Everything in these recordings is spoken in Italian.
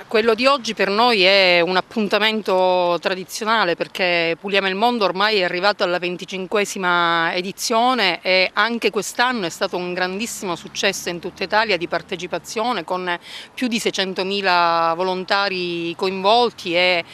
Quello di oggi per noi è un appuntamento tradizionale perché Puliamo il Mondo ormai è arrivato alla 25esima edizione e anche quest'anno è stato un grandissimo successo in tutta Italia di partecipazione con più di 600.000 volontari coinvolti e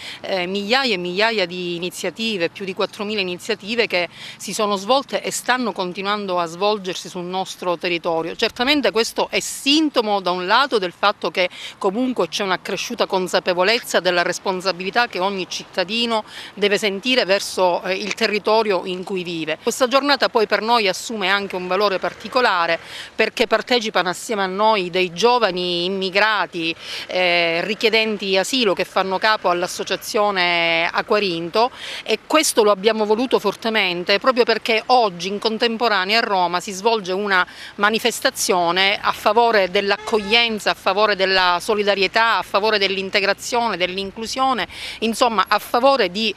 migliaia di iniziative, più di 4.000 iniziative che si sono svolte e stanno continuando a svolgersi sul nostro territorio. Certamente questo è sintomo da un lato del fatto che comunque c'è una cresciuta consapevolezza della responsabilità che ogni cittadino deve sentire verso il territorio in cui vive. Questa giornata poi per noi assume anche un valore particolare perché partecipano assieme a noi dei giovani immigrati richiedenti asilo che fanno capo all'associazione Aquarinto e questo lo abbiamo voluto fortemente proprio perché oggi in contemporanea a Roma si svolge una manifestazione a favore dell'accoglienza, a favore della solidarietà, a favore dell'integrazione, dell'inclusione, insomma a favore di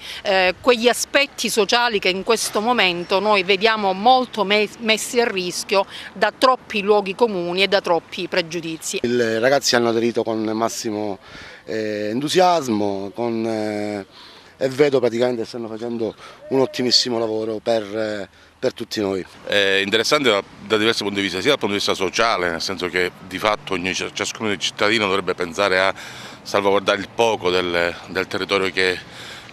quegli aspetti sociali che in questo momento noi vediamo molto messi a rischio da troppi luoghi comuni e da troppi pregiudizi. I ragazzi hanno aderito con massimo entusiasmo e vedo praticamente che stanno facendo un ottimissimo lavoro per tutti noi. È interessante da diversi punti di vista, sia dal punto di vista sociale, nel senso che di fatto ciascuno cittadino dovrebbe pensare a salvaguardare il poco del territorio che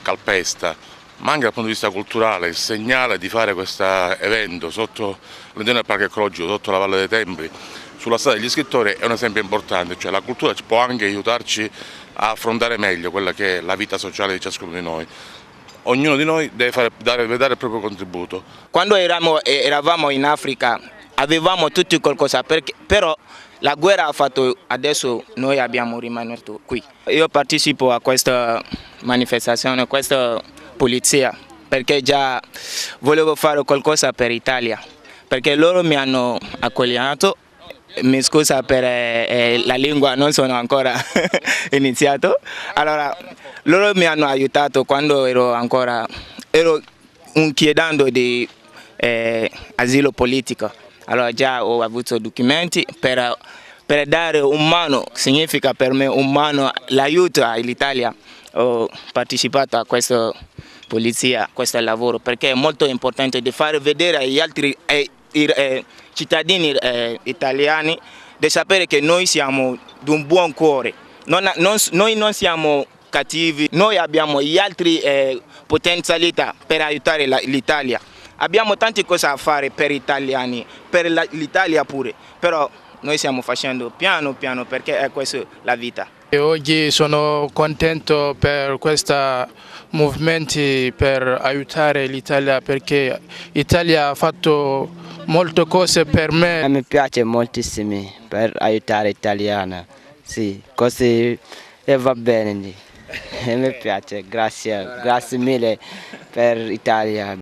calpesta, ma anche dal punto di vista culturale. Il segnale di fare questo evento sotto all'interno del parco ecologico, sotto la Valle dei Templi, sulla strada degli scrittori, è un esempio importante, cioè la cultura può anche aiutarci a affrontare meglio quella che è la vita sociale di ciascuno di noi. Ognuno di noi deve dare il proprio contributo. Quando eravamo in Africa avevamo tutti qualcosa, però la guerra ha fatto, adesso noi abbiamo rimanuto qui. Io partecipo a questa manifestazione, a questa pulizia, perché già volevo fare qualcosa per l'Italia, perché loro mi hanno accogliato. Mi scusa per la lingua, non sono ancora iniziato. Allora, loro mi hanno aiutato quando ero chiedendo di asilo politico. Allora già ho avuto documenti per dare un mano, significa per me un mano, l'aiuto all'Italia. Ho partecipato a questa polizia, a questo lavoro, perché è molto importante di far vedere agli altri cittadini italiani di sapere che noi siamo di un buon cuore, noi non siamo cattivi, noi abbiamo gli altri potenzialità per aiutare l'Italia. Abbiamo tante cose da fare per gli italiani, per l'Italia pure, però noi stiamo facendo piano piano perché è questa la vita. E oggi sono contento per questi movimenti per aiutare l'Italia perché l'Italia ha fatto molte cose per me. Mi piace moltissimo per aiutare l'italiana, sì, così va bene. Mi piace, grazie mille per l'Italia.